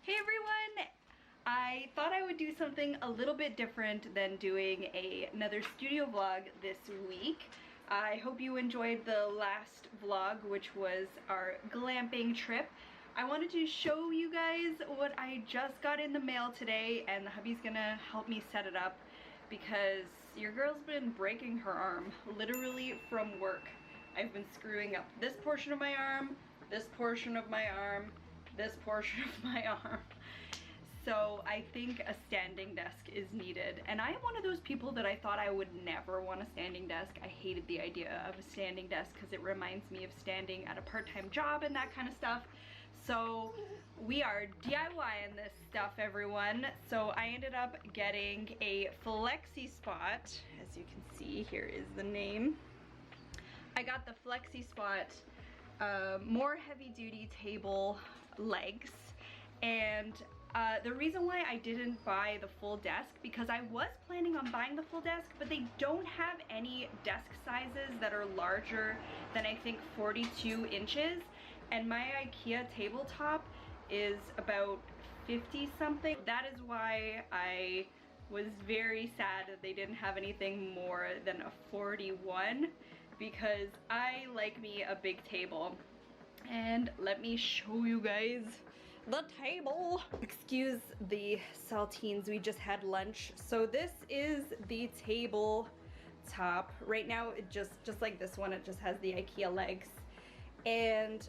Hey everyone! I thought I would do something a little bit different than doing another studio vlog this week. I hope you enjoyed the last vlog, which was our glamping trip. I wanted to show you guys what I just got in the mail today, and the hubby's gonna help me set it up because your girl's been breaking her arm, literally from work. I've been screwing up this portion of my arm, this portion of my arm, this portion of my arm. So I think a standing desk is needed. And I am one of those people that I thought I would never want a standing desk. I hated the idea of a standing desk because it reminds me of standing at a part-time job and that kind of stuff. So we are DIYing this stuff, everyone. So I ended up getting a Flexispot. As you can see, here is the name. I got the Flexispot more heavy-duty table legs, and the reason why I didn't buy the full desk, because I was planning on buying the full desk, but they don't have any desk sizes that are larger than I think 42 inches, and my IKEA tabletop is about 50 something. That is why I was very sad that they didn't have anything more than a 41, because I like me a big table. And let me show you guys the table. Excuse the saltines, we just had lunch. So this is the table top. Right now it just like this one, it just has the IKEA legs. And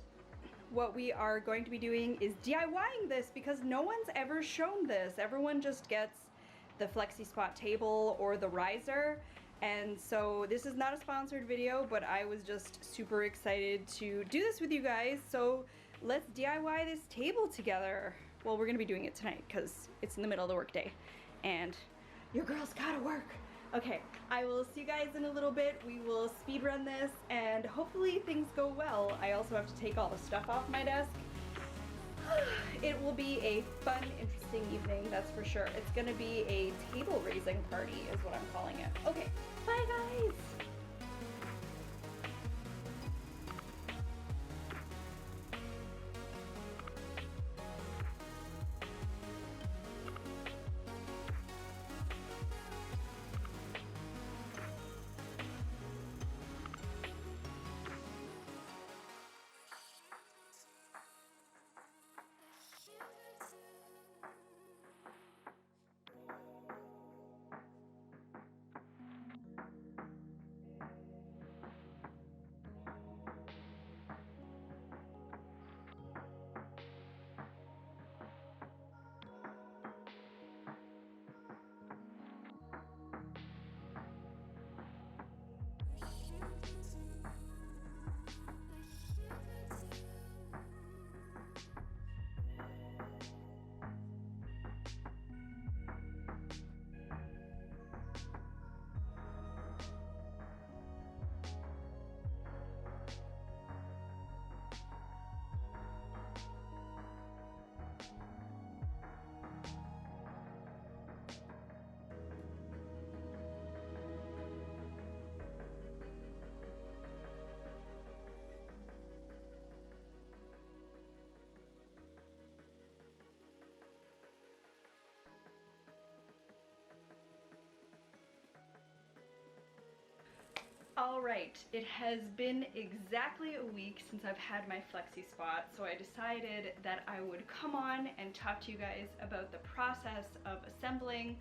what we are going to be doing is DIYing this because no one's ever shown this. Everyone just gets the Flexispot table or the riser. And so this is not a sponsored video, but I was just super excited to do this with you guys. So let's DIY this table together. Well, we're gonna be doing it tonight because it's in the middle of the workday and your girl's gotta work. Okay, I will see you guys in a little bit. We will speed run this and hopefully things go well. I also have to take all the stuff off my desk. It will be a fun, interesting evening, that's for sure. It's gonna be a table raising party is what I'm calling it. Okay, bye guys! All right, it has been exactly a week since I've had my Flexispot, so I decided that I would come on and talk to you guys about the process of assembling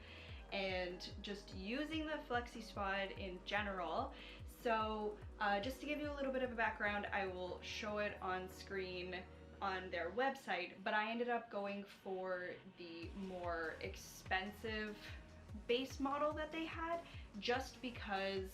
and just using the Flexispot in general. So just to give you a little bit of a background, I will show it on screen on their website, but I ended up going for the more expensive base model that they had just because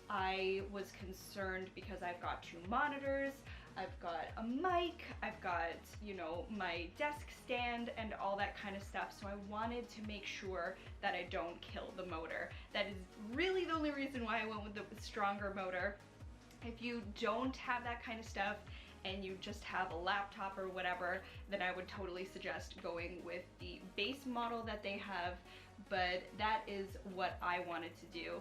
I was concerned because I've got 2 monitors, I've got a mic, I've got, you know, my desk stand and all that kind of stuff. So I wanted to make sure that I don't kill the motor. That is really the only reason why I went with the stronger motor. If you don't have that kind of stuff and you just have a laptop or whatever, then I would totally suggest going with the base model that they have, but that is what I wanted to do.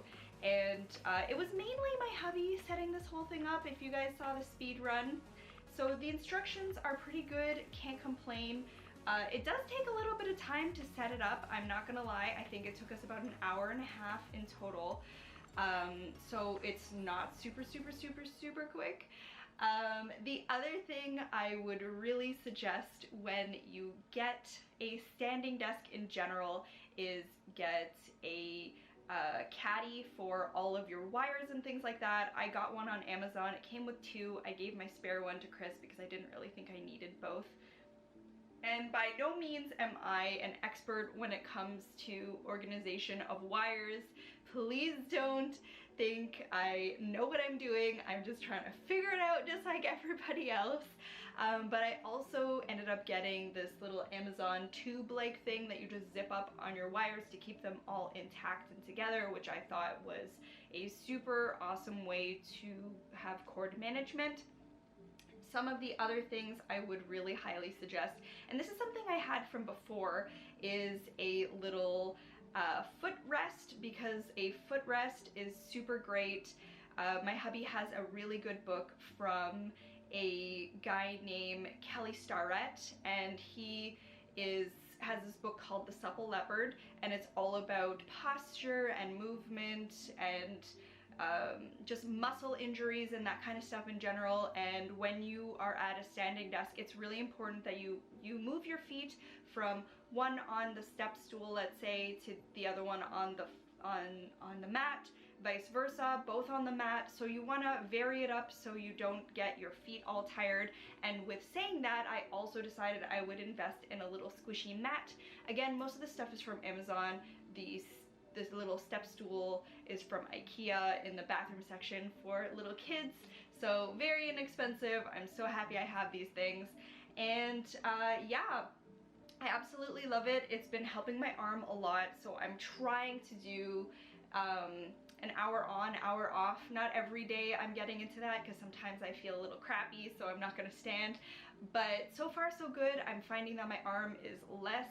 And it was mainly my hubby setting this whole thing up, if you guys saw the speed run. So the instructions are pretty good, can't complain. It does take a little bit of time to set it up, I'm not gonna lie. I think it took us about an hour and a half in total. So it's not super quick. The other thing I would really suggest when you get a standing desk in general is get a caddy for all of your wires and things like that. I got one on Amazon. It came with two. I gave my spare one to Chris because I didn't really think I needed both. And by no means am I an expert when it comes to organization of wires. Please don't think I know what I'm doing. I'm just trying to figure it out just like everybody else. But I also ended up getting this little Amazon tube-like thing that you just zip up on your wires to keep them all intact and together, which I thought was a super awesome way to have cord management. Some of the other things I would really highly suggest, and this is something I had from before, is a little footrest, because a footrest is super great. My hubby has a really good book from a guy named Kelly Starrett, and he has this book called The Supple Leopard, and it's all about posture and movement and just muscle injuries and that kind of stuff in general. And when you are at a standing desk, it's really important that you move your feet from one on the step stool, let's say, to the other one on the mat, vice versa, both on the mat. So you want to vary it up so you don't get your feet all tired. And with saying that, I also decided I would invest in a little squishy mat. Again, most of the stuff is from Amazon. This little step stool is from IKEA in the bathroom section for little kids. So very inexpensive. I'm so happy I have these things. And yeah, I absolutely love it. It's been helping my arm a lot. So I'm trying to do an hour on, hour off. Not every day I'm getting into that because sometimes I feel a little crappy, so I'm not gonna stand. But so far so good. I'm finding that my arm is less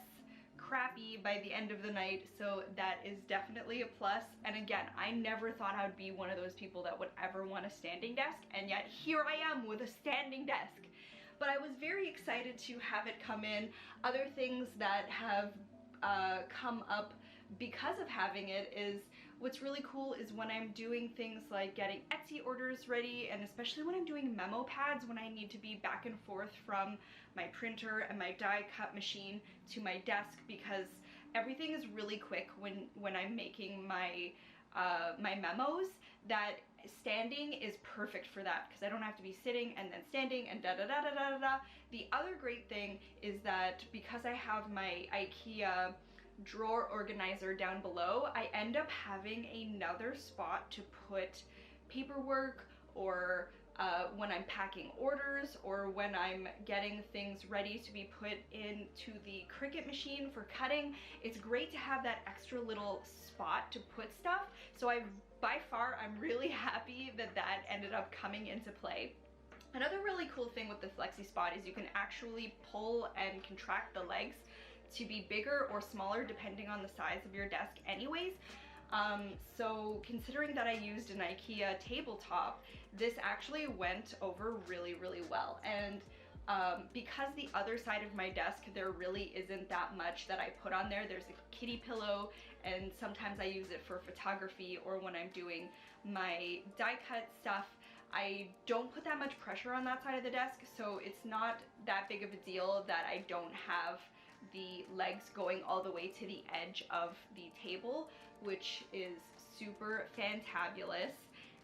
crappy by the end of the night, so that is definitely a plus. And again, I never thought I would be one of those people that would ever want a standing desk, and yet here I am with a standing desk. But I was very excited to have it come in. Other things that have come up because of having it is, what's really cool is when I'm doing things like getting Etsy orders ready, and especially when I'm doing memo pads, when I need to be back and forth from my printer and my die cut machine to my desk, because everything is really quick when I'm making my my memos. That standing is perfect for that, because I don't have to be sitting and then standing and da da da da da da da. The other great thing is that because I have my IKEA drawer organizer down below, I end up having another spot to put paperwork, or when I'm packing orders, or when I'm getting things ready to be put into the Cricut machine for cutting. It's great to have that extra little spot to put stuff. So by far, I'm really happy that that ended up coming into play. Another really cool thing with the Flexispot is you can actually pull and contract the legs to be bigger or smaller depending on the size of your desk anyways. So considering that I used an IKEA tabletop, this actually went over really well. And because the other side of my desk, there really isn't that much that I put on there. There's a kitty pillow, and sometimes I use it for photography, or when I'm doing my die cut stuff. I don't put that much pressure on that side of the desk, so it's not that big of a deal that I don't have the legs going all the way to the edge of the table, which is super fantabulous.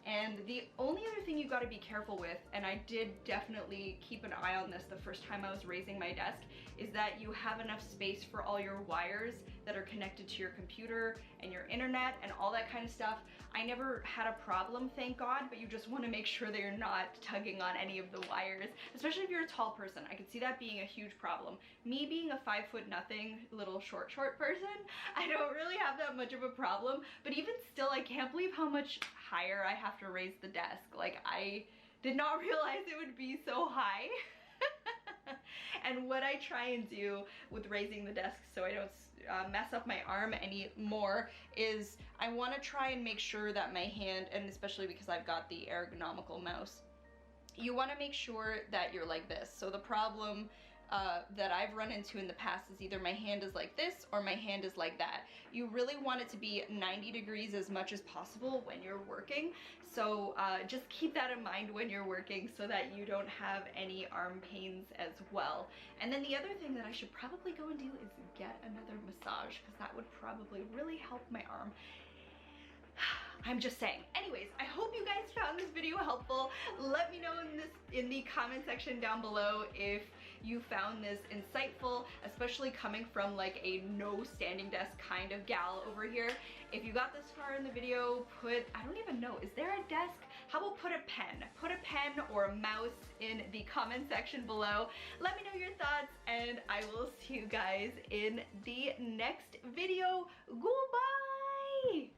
And the only other thing you got to be careful with, and I did definitely keep an eye on this the first time I was raising my desk, is that you have enough space for all your wires that are connected to your computer and your internet and all that kind of stuff. I never had a problem, thank God, but you just want to make sure that you're not tugging on any of the wires, especially if you're a tall person. I could see that being a huge problem. Me being a 5'0" little short person, I don't really have that much of a problem, but even still, I can't believe how much higher I have to raise the desk. Like, I did not realize it would be so high. And what I try and do with raising the desk so I don't mess up my arm anymore is I want to try and make sure that my hand, and especially because I've got the ergonomical mouse, you want to make sure that you're like this. So the problem that I've run into in the past is either my hand is like this or my hand is like that. You really want it to be 90 degrees as much as possible when you're working. So just keep that in mind when you're working so that you don't have any arm pains as well. And then the other thing that I should probably go and do is get another massage, because that would probably really help my arm. I'm just saying. Anyways, I hope you guys found this video helpful. Let me know in the comment section down below if you found this insightful, especially coming from like a no standing desk kind of gal over here. If you got this far in the video, I don't even know, is there a desk? How about put a pen? Put a pen or a mouse in the comment section below. Let me know your thoughts, and I will see you guys in the next video. Goodbye!